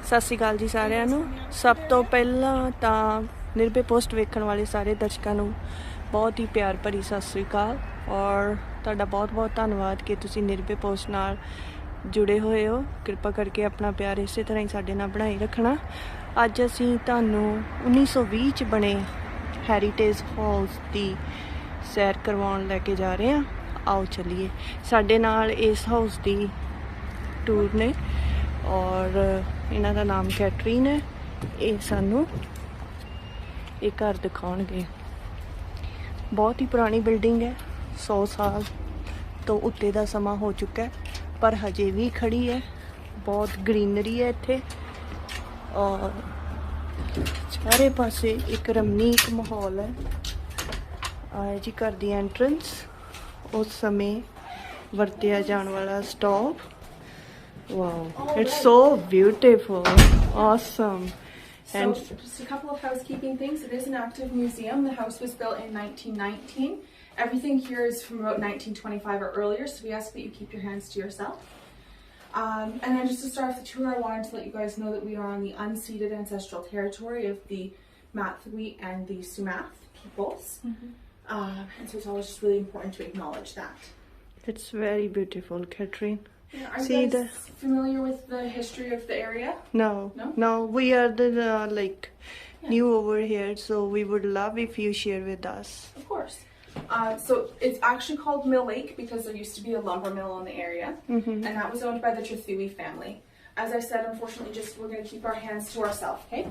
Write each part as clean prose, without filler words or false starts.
ਸਤਿ ਸ਼੍ਰੀ ਅਕਾਲ ਜੀ ਸਾਰਿਆਂ ਨੂੰ। ਸਭ ਤੋਂ ਪਹਿਲਾਂ ਤਾਂ ਨਿਰਭੈ ਪੋਸਟ ਵੇਖਣ ਵਾਲੇ ਸਾਰੇ ਦਰਸ਼ਕਾਂ ਨੂੰ ਬਹੁਤ ਹੀ ਪਿਆਰ ਭਰੀ ਸਤਿ ਸ਼੍ਰੀ ਅਕਾਲ ਔਰ ਤੁਹਾਡਾ ਬਹੁਤ ਧੰਨਵਾਦ ਕਿ ਤੁਸੀਂ ਨਿਰਭੈ ਪੋਸਟ ਨਾਲ ਜੁੜੇ ਹੋਏ ਹੋ। ਕਿਰਪਾ ਕਰਕੇ ਆਪਣਾ ਪਿਆਰ ਇਸੇ ਤਰ੍ਹਾਂ ਹੀ ਸਾਡੇ ਨਾਲ ਬਣਾਈ ਰੱਖਣਾ। ਅੱਜ ਅਸੀਂ ਤੁਹਾਨੂੰ 1920 ਚ ਬਣੇ ਹੈਰੀਟੇਜ ਹਾਲਸ ਦੀ ਸੈਰ ਕਰਵਾਉਣ ਲੈ ਕੇ ਜਾ ਰਹੇ ਹਾਂ। ਆਓ ਚੱਲੀਏ, ਸਾਡੇ ਨਾਲ ਇਸ ਹਾਊਸ ਦੀ ਟੂਰ ਨੇ ਔਰ ਇਹਨਾਂ ਦਾ ਨਾਮ ਕੈਟਰੀਨ ਹੈ। ਇਹ ਸਾਨੂੰ ਇਹ ਘਰ ਦਿਖਾਉਣਗੇ। ਬਹੁਤ ਹੀ ਪੁਰਾਣੀ ਬਿਲਡਿੰਗ ਹੈ, 100 ਸਾਲ ਤੋਂ ਉੱਤੇ ਦਾ ਸਮਾਂ ਹੋ ਚੁੱਕਾ ਹੈ ਪਰ ਹਜੇ ਵੀ ਖੜੀ ਹੈ। ਬਹੁਤ ਗ੍ਰੀਨਰੀ ਹੈ ਇੱਥੇ ਔਰ ਚਾਰੇ ਪਾਸੇ ਇੱਕ ਰਮਣੀਕ ਮਾਹੌਲ ਹੈ। ਆਹ ਜੀ ਘਰ ਦੀ ਐਂਟਰੈਂਸ, ਉਸ ਸਮੇਂ ਵਰਤਿਆ ਜਾਣ ਵਾਲਾ stove. Wow, it's so beautiful, awesome. So just a couple of housekeeping things. It is an active museum. The house was built in 1919. Everything here is from about 1925 or earlier, so we ask that you keep your hands to yourself. And then just to start off the tour, I wanted to let you guys know that we are on the unceded ancestral territory of the Mathui and the Sumath peoples. And so it's always just really important to acknowledge that. It's very beautiful, Catherine. Yeah, are you guys familiar with the history of the area? No, we are the new over here, so we would love if you share with us. Of course. So it's actually called Mill Lake because there used to be a lumber mill in the area, and that was owned by the Trithui family. As I said, unfortunately, we're going to keep our hands to ourselves, okay?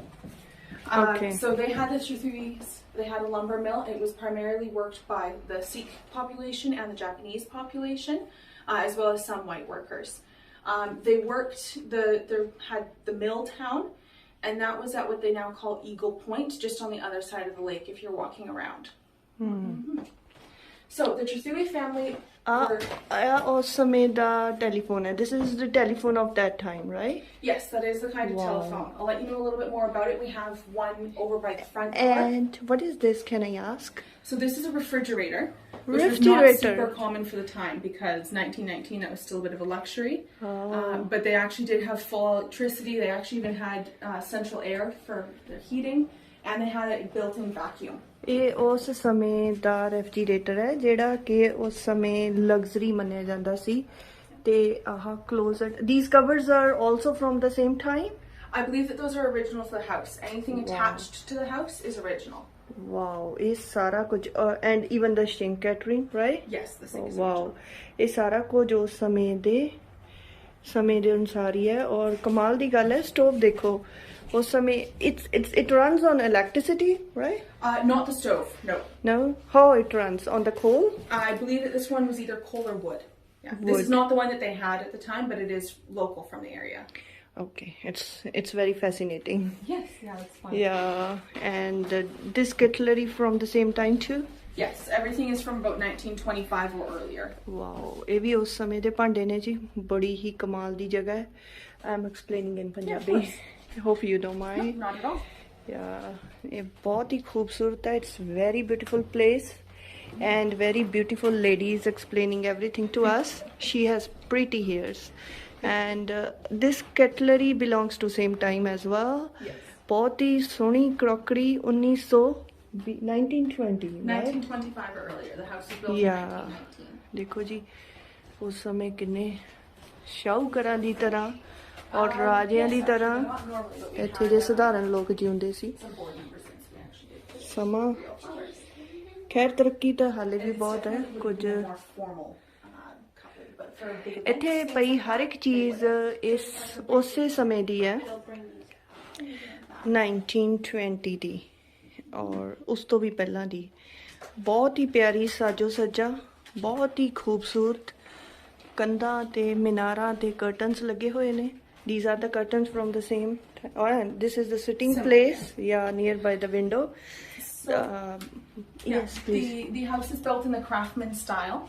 Okay. So they had the Trithuis, they had a lumber mill. It was primarily worked by the Sikh population and the Japanese population. As well as some white workers. They had the mill town, and that was at what they now call Eagle Point, just on the other side of the lake if you're walking around. So the Trithui family ਉਸ ਸਮੇਂ ਦਾ telephone ਹੈ. This is the telephone of that time, right? Yes, that is the kind of telephone. I'll let you know a little bit more about it. We have one over by the front door. And what is this, can I ask? So this is a refrigerator. Which was not super common for the time because 1919, that was still a bit of a luxury. But they actually did have full electricity. They actually even had central air for their heating, and they had a built-in vacuum. ਇਹ ਉਸ ਸਮੇਂ ਦਾ refrigerator ਹੈ ਜਿਹੜਾ ਕਿ ਉਸ ਸਮੇਂ luxury ਮੰਨਿਆ ਜਾਂਦਾ ਸੀ। ਤੇ ਆਹ closet, these covers are also from the same time? I believe that those are original for the house. Anything attached to the house is original. Wow, ਇਹ ਸਾਰਾ ਕੁਝ and even the sink, Catherine, right? Yes, the sink is original. ਇਹ ਸਾਰਾ ਕੁਝ ਉਸ ਸਮੇਂ ਦੇ ਅਨੁਸਾਰ ਹੀ ਹੈ। ਔਰ ਕਮਾਲ ਦੀ ਗੱਲ ਹੈ, ਸਟੋਵ ਦੇਖੋ ਉਸ ਸਮੇਂ it runs on electricity, right? Not the stove, no. No? How it runs? On the coal? I believe that this one was either coal or wood. Yeah. Wood. This is not the one that they had at the time, but it is local from the area. Okay, it's very fascinating. Yes, yeah, that's fun. Yeah, and this cutlery from the same time too? Yes, everything is from about 1925 or earlier. Wow, ਇਹ ਵੀ ਉਸ ਸਮੇਂ ਦੇ ਭਾਂਡੇ ਨੇ ਜੀ। ਬੜੀ ਹੀ ਕਮਾਲ ਦੀ ਜਗ੍ਹਾ ਹੈ। I'm explaining in Punjabi. Hope you don't mind. No, not at all. Yeah, ਇਹ ਬਹੁਤ ਹੀ ਖੂਬਸੂਰਤ ਹੈ। It's very beautiful place and very beautiful ladies explaining everything to us. She has pretty hairs. And this cutlery belongs to same time as well. Yes. बहुत ही सोहनी crockery 1920, right? 1925 or earlier. The house was built in 1919. देखो जी उस समय किन्ने ਸ਼ਾਹੂਕਾਰਾਂ ਦੀ ਤਰ੍ਹਾਂ ਔਰ ਰਾਜਿਆਂ ਦੀ ਤਰ੍ਹਾਂ ਇੱਥੇ ਦੇ ਸਧਾਰਨ ਲੋਕ ਜਿਉਂਦੇ ਸੀ। ਸਮਾਂ ਖੈਰ ਤਰੱਕੀ ਤਾਂ ਹਾਲੇ ਵੀ ਬਹੁਤ ਹੈ। ਕੁਝ ਇੱਥੇ ਪਈ ਹਰ ਇੱਕ ਚੀਜ਼ ਉਸੇ ਸਮੇਂ ਦੀ ਹੈ, 1920 ਦੀ ਔਰ ਉਸ ਤੋਂ ਵੀ ਪਹਿਲਾਂ ਦੀ। ਬਹੁਤ ਹੀ ਪਿਆਰੀ ਸਾਜੋ ਸੱਜਾ, ਬਹੁਤ ਹੀ ਖੂਬਸੂਰਤ ਕੰਧਾਂ ਤੇ ਮੀਨਾਰਾਂ ਤੇ ਕਰਟਨਸ ਲੱਗੇ ਹੋਏ ਨੇ। These are the curtains from the same time. And this is the sitting place, yeah, nearby the window. Yes, please. The house is built in the craftsman style.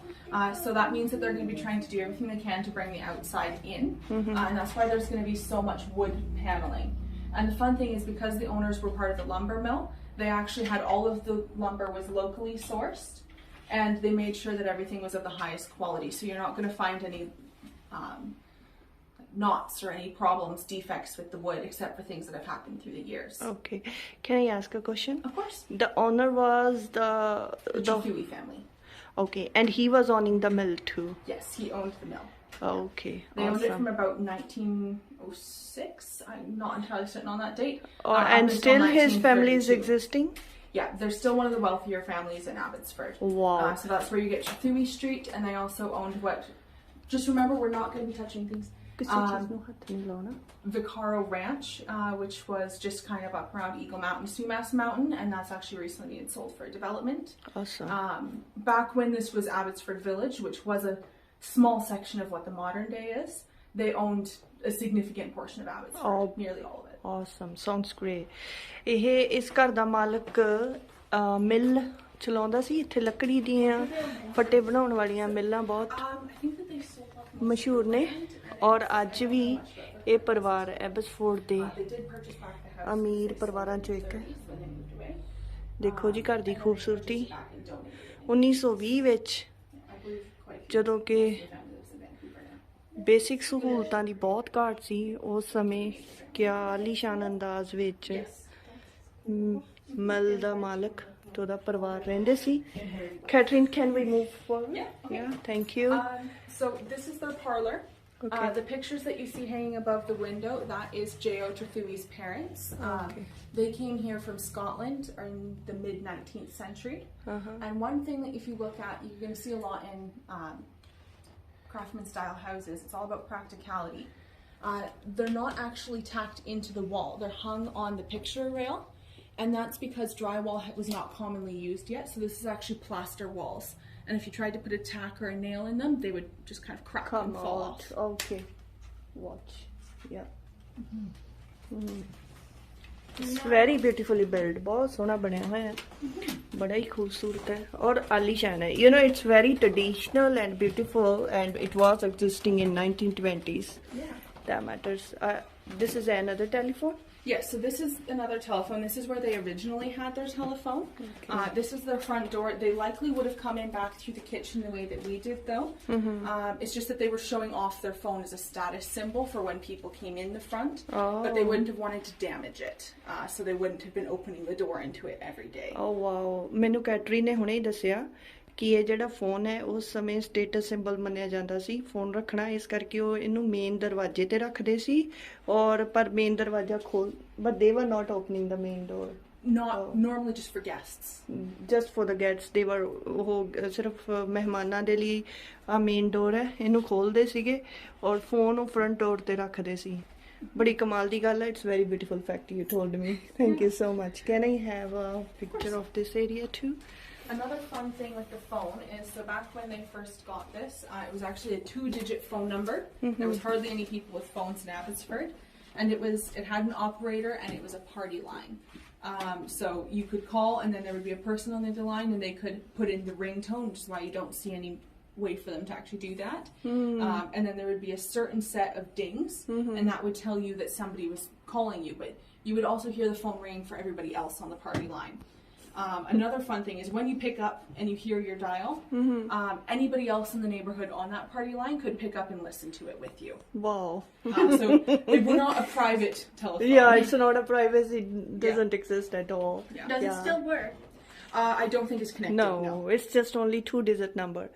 So that means that they're going to be trying to do everything they can to bring the outside in. And that's why there's going to be so much wood paneling. And the fun thing is because the owners were part of the lumber mill, they actually had all of the lumber was locally sourced. And they made sure that everything was of the highest quality. So you're not going to find any knots or any problems, defects with the wood, except for things that have happened through the years. Okay. Can I ask a question? Of course. The owner was The Trethewey family. Okay, and he was owning the mill too. Yes, he owned the mill. Okay. They owned it awesome. from about 1906. I'm not entirely certain on that date. And up until still his family is 1932. existing? Yeah, they're still one of the wealthier families in Abbotsford. Wow. So that's where you get Trethewey Street, and they also owned what... Just remember, we're not going to be touching things. Vicaro Ranch, which was just kind of up around Eagle Mountain, Sumas Mountain, and that's actually recently being sold for development. Awesome. Back when this was Abbotsford Village, which was a small section of what the modern day is, they owned a significant portion of Abbotsford, nearly all of it. Awesome, sounds great. ਇਹ ਇਸ ਘਰ ਦਾ ਮਾਲਕ ਮਿਲ ਚਲਾਉਂਦਾ ਸੀ ਇੱਥੇ ਲੱਕੜੀ ਦੀਆਂ ਫੱਟੇ ਬਣਾਉਣ ਵਾਲੀਆਂ ਮਿੱਲਾਂ ਬਹੁਤ ਮਸ਼ਹੂਰ ਨੇ ਔਰ ਅੱਜ ਵੀ ਇਹ ਪਰਿਵਾਰ ਐਬਸਫੋਰਡ ਦੇ ਅਮੀਰ ਪਰਿਵਾਰਾਂ ਚੋਂ ਇੱਕ ਹੈ ਦੇਖੋ ਜੀ ਘਰ ਦੀ ਖੂਬਸੂਰਤੀ 1920 ਵਿੱਚ ਜਦੋਂ ਕਿ ਬੇਸਿਕ ਸਹੂਲਤਾਂ ਦੀ ਬਹੁਤ ਘਾਟ ਸੀ ਉਸ ਸਮੇਂ ਕਿਆ ਆਲੀਸ਼ਾਨ ਅੰਦਾਜ਼ ਵਿੱਚ ਮਿਲ ਦਾ ਮਾਲਕ ਤੇ ਉਹਦਾ ਪਰਿਵਾਰ ਰਹਿੰਦੇ ਸੀ Catherine, can we move forward? Yeah, thank you. So this is their parlor. Okay. The pictures that you see hanging above the window, that is J.O. Trethewey's parents. They came here from Scotland in the mid-19th century. And one thing that if you look at, you're going to see a lot in craftsman-style houses, it's all about practicality. They're not actually tacked into the wall. They're hung on the picture rail. And that's because drywall was not commonly used yet. So this is actually plaster walls. And if you tried to put a tack or a nail in them, they would just kind of crack and fall off. Okay. Watch. Yeah. It's very beautifully built. बहुत सोना बनया हुआ है बड़ा ही खूबसूरत है और आलीशान है. You know, it's very traditional and beautiful, and it was existing in 1920s. Yeah. That matters. This is another telephone. Yes, so this is another telephone. This is where they originally had their telephone. Okay. This is their front door. They likely would have come in back through the kitchen the way that we did, though. It's just that they were showing off their phone as a status symbol for when people came in the front. But they wouldn't have wanted to damage it. So they wouldn't have been opening the door into it every day. Oh, wow. ਮੈਨੂੰ ਕੈਟਰੀ ਨੇ ਹੁਣੇ ਹੀ ਦੱਸਿਆ ਕਿ ਇਹ ਜਿਹੜਾ phone ਹੈ ਉਸ ਸਮੇਂ ਸਟੇਟਸ ਸਿੰਬਲ ਮੰਨਿਆ ਜਾਂਦਾ ਸੀ ਫੋਨ ਰੱਖਣਾ ਇਸ ਕਰਕੇ ਉਹ ਇਹਨੂੰ ਮੇਨ ਦਰਵਾਜ਼ੇ ਤੇ ਰੱਖਦੇ ਸੀ ਔਰ ਪਰ ਮੇਨ ਦਰਵਾਜ਼ਾ ਖੋਲ but they were not opening the main door. Not normally just for guests. Just for the guests. They were ਉਹ ਸਿਰਫ ਮਹਿਮਾਨਾਂ ਦੇ ਲਈ ਆ ਮੇਨ ਡੋਰ ਹੈ ਇਹਨੂੰ ਖੋਲਦੇ ਸੀਗੇ ਔਰ ਫੋਨ ਉਹ ਫਰੰਟ ਡੋਰ ਤੇ ਰੱਖਦੇ ਸੀ ਬੜੀ ਕਮਾਲ ਦੀ ਗੱਲ ਹੈ It's very beautiful fact you told me. Thank you so much. Can I have a picture of this area too? Another fun thing with the phone is, so back when they first got this, it was actually a 2-digit phone number. There was hardly any people with phones in Abbotsford. And it had an operator and it was a party line. So you could call and then there would be a person on the other line and they could put in the ringtone, which is why you don't see any way for them to actually do that. And then there would be a certain set of dings and that would tell you that somebody was calling you. But you would also hear the phone ring for everybody else on the party line. Another fun thing is when you pick up and you hear your dial, anybody else in the neighborhood on that party line could pick up and listen to it with you. Wow. So we're not a private telephone. Yeah, it's not a privacy. It doesn't exist at all. Yeah. Does it still work? I don't think it's connected. No, it's just only 2-digit number.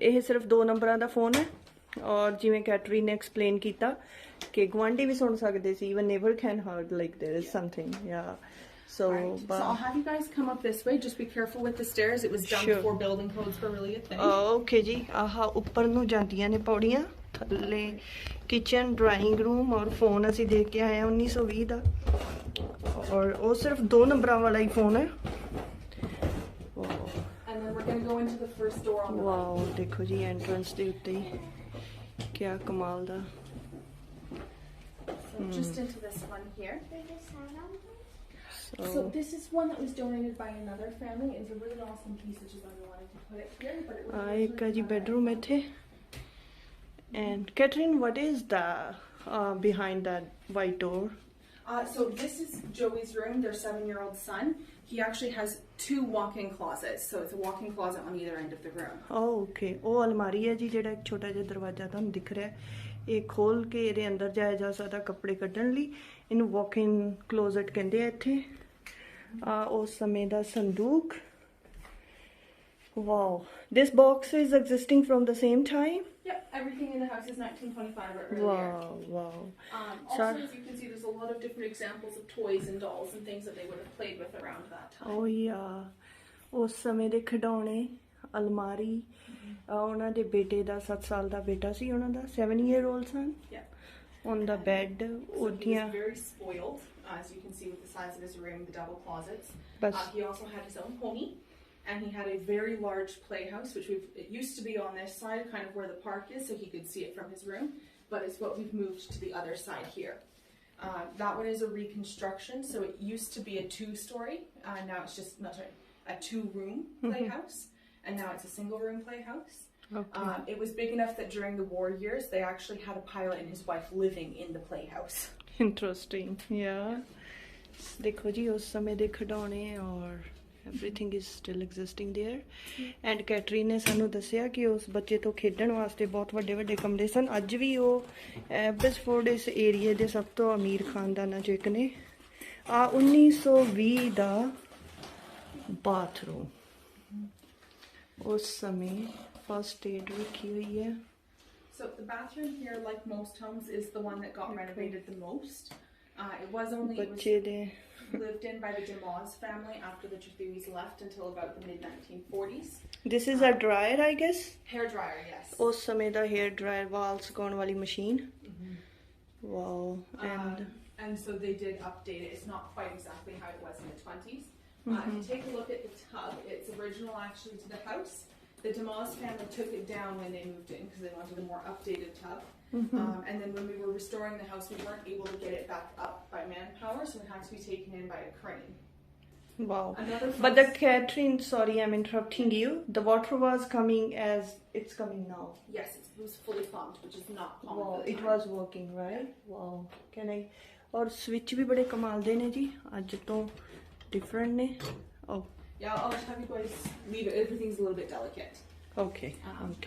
ਇਹ ਸਿਰਫ 2 ਨੰਬਰਾਂ ਦਾ phone ਹੈ ਔਰ ਜਿਵੇਂ ਕੈਟਰੀ ਨੇ explain ਕੀਤਾ ਕਿ ਗੁਆਂਢੀ ਵੀ ਸੁਣ ਸਕਦੇ ਸੀ even neighbor can heard like there is something. Yeah. So, right. So I'll have you guys come up this way. Just be careful with the stairs. It was done before building codes were really a thing. Okay ਜੀ ਆਹ ਉੱਪਰ ਨੂੰ ਜਾਂਦੀਆਂ ਨੇ ਪੌੜੀਆਂ ਥੱਲੇ kitchen drawing room ਔਰ phone ਅਸੀਂ ਦੇਖ ਕੇ ਆਏ 1920 ਦਾ ਔਰ ਉਹ ਸਿਰਫ 2 ਨੰਬਰਾਂ ਵਾਲਾ ਹੀ ਫੋਨ ਹੈ And then we're going to go into the first door on the right. Wow ਦੇਖੋ ਜੀ ਐਂਟਰੈਂਸ ਦੇ ਉੱਤੇ ਹੀ ਕਿਆ ਕਮਾਲ ਦਾ So just into this one here. So this is one that was donated by another family. It's a really awesome piece, which is why we wanted to put it here. But it was ਇੱਕ ਜੀ bedroom ਇੱਥੇ and Catherine, what is the behind that white door? So this is Joey's room, their 7-year-old son. He actually has 2 walk-in closets. So it's a walk-in closet on either end of the room. Oh, okay. ਉਹ ਅਲਮਾਰੀ ਹੈ ਜੀ ਜਿਹੜਾ ਇੱਕ ਛੋਟਾ ਜਿਹਾ ਦਰਵਾਜ਼ਾ ਤੁਹਾਨੂੰ ਦਿਖ ਰਿਹਾ ਇਹ ਖੋਲ ਕੇ ਇਹਦੇ ਅੰਦਰ ਜਾਇਆ ਜਾ ਸਕਦਾ ਕੱਪੜੇ ਕੱਢਣ ਲਈ। ਇਹਨੂੰ ਵਾਕ ਇਨ ਕਲੋਜ਼ਟ ਕਹਿੰਦੇ ਆ ਇੱਥੇ। ਉਸ ਸਮੇਂ ਦਾ ਸੰਦੂਕ। Wow, this box is existing from the same time? Yep, everything in the house is 1925 or earlier. Wow. Also, as you can see, there's a lot of different examples of toys and dolls and things that they would have played with around that time. Oh yeah, ਉਸ ਸਮੇਂ ਦੇ ਖਿਡੌਣੇ, ਅਲਮਾਰੀ। ਉਹਨਾਂ ਦੇ ਬੇਟੇ ਦਾ 7 ਸਾਲ ਦਾ ਬੇਟਾ ਸੀ ਉਹਨਾਂ ਦਾ, 7-year-old son. Yeah. On the bed. So he was very spoiled, as you can see with the size of his room, the double closets. He also had his own pony. And he had a very large playhouse, which it used to be on this side, kind of where the park is, so he could see it from his room. But it's what we've moved to the other side here. That one is a reconstruction, so it used to be a 2-story. Now it's just a 2-room playhouse, and now it's a single-room playhouse. Okay. It was big enough that during the war years, they actually had a pilot and his wife living in the playhouse. Interesting. Yeah. देखो जी उस समय ਦੇ ਖਿਡੌਣੇ और everything is still existing there. And ਕੈਟਰੀਨ ਨੇ ਸਾਨੂੰ ਦੱਸਿਆ ਕਿ ਉਸ ਬੱਚੇ ਤੋਂ ਖੇਡਣ ਵਾਸਤੇ ਬਹੁਤ ਵੱਡੇ ਵੱਡੇ ਕਮਰੇ ਸਨ। ਅੱਜ ਵੀ ਉਹ ਐਬਸਫੋਰਡ ਇਸ ਏਰੀਏ ਦੇ ਸਭ ਤੋਂ ਅਮੀਰ ਖਾਨਦਾਨਾਂ ਚੋਂ ਇੱਕ ਨੇ। 1920 ਦਾ ਬਾਥਰੂਮ। ਉਸ ਸਮੇਂ ਫਸਟ ਏਡ ਰੱਖੀ ਹੋਈ ਹੈ। So the bathroom here, like most homes, is the one that got renovated the most. It was lived in by the Demoz family after the Trethewis left until about the mid-1940s. This is a dryer, I guess? Hair dryer, yes. ਉਸ ਸਮੇਂ ਦਾ hair dryer, ਵਾਲ ਸੁਕਾਉਣ ਵਾਲੀ machine. Wow. And so they did update it. It's not quite exactly how it was in the 20s. If you take a look at the tub, it's original actually to the house. The Demoz family took it down when they moved in because they wanted a more updated tub. And then when we were restoring the house, we weren't able to get it back up by manpower, so it had to be taken in by a crane. Wow. But the Catherine, sorry, I'm interrupting you. The water was coming as it's coming now. Yes, it was fully pumped, which is not common. Wow, it was working, right? Yeah. Wow. Can I? और switch भी बड़े कमाल दे ने जी, आज तो different ने. Oh. Yeah, I'll just have you guys leave it. Everything's a little bit delicate. Okay.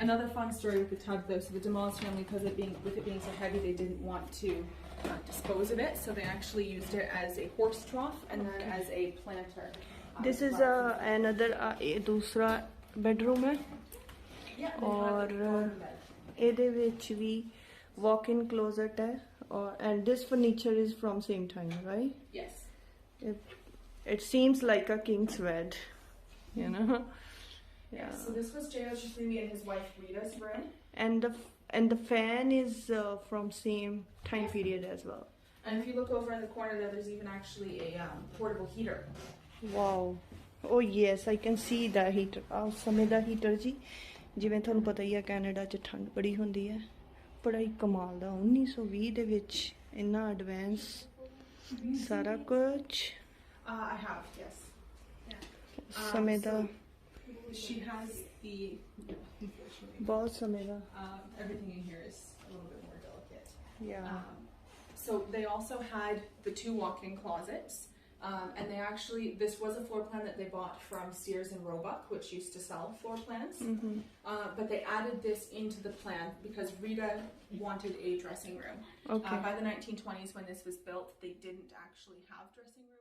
Another fun story with the tub, though. So the Demoz family, because with it being so heavy, they didn't want to dispose of it, so they actually used it as a horse trough and then as a planter. This is another दूसरा bedroom है. Yeah. और ਇਹਦੇ ਵਿੱਚ ਵੀ walk-in closet है. And this furniture is from same time, right? Yes. It seems like a king's bed, you know. Yeah. So this was J.O. Trethewey and his wife Rita's room. And the fan is from same time period as well. And if you look over in the corner there, there's even actually a portable heater. Wow. Oh yes, I can see the heater. ਉਸ ਸਮੇਂ ਦਾ heater ਜੀ, ਜਿਵੇਂ ਤੁਹਾਨੂੰ ਪਤਾ ਹੀ ਹੈ Canada 'ਚ ਠੰਡ ਬੜੀ ਹੁੰਦੀ ਹੈ। ਬੜਾ ਹੀ ਕਮਾਲ ਦਾ 1920 ਦੇ ਵਿੱਚ ਇੰਨਾ ਐਡਵਾਂਸ ਸਾਰਾ ਕੁਝ। I have, yes. Yeah. ਉਸ ਸਮੇਂ ਦਾ she has the ਬਹੁਤ ਸਮੇਂ ਦਾ everything in here is a little bit more delicate. Yeah. So they also had the 2 walk-in closets, and they actually, this was a floor plan that they bought from Sears and Roebuck, which used to sell floor plans. But they added this into the plan because Rita wanted a dressing room. Okay. By the 1920s, when this was built, they didn't actually have dressing rooms.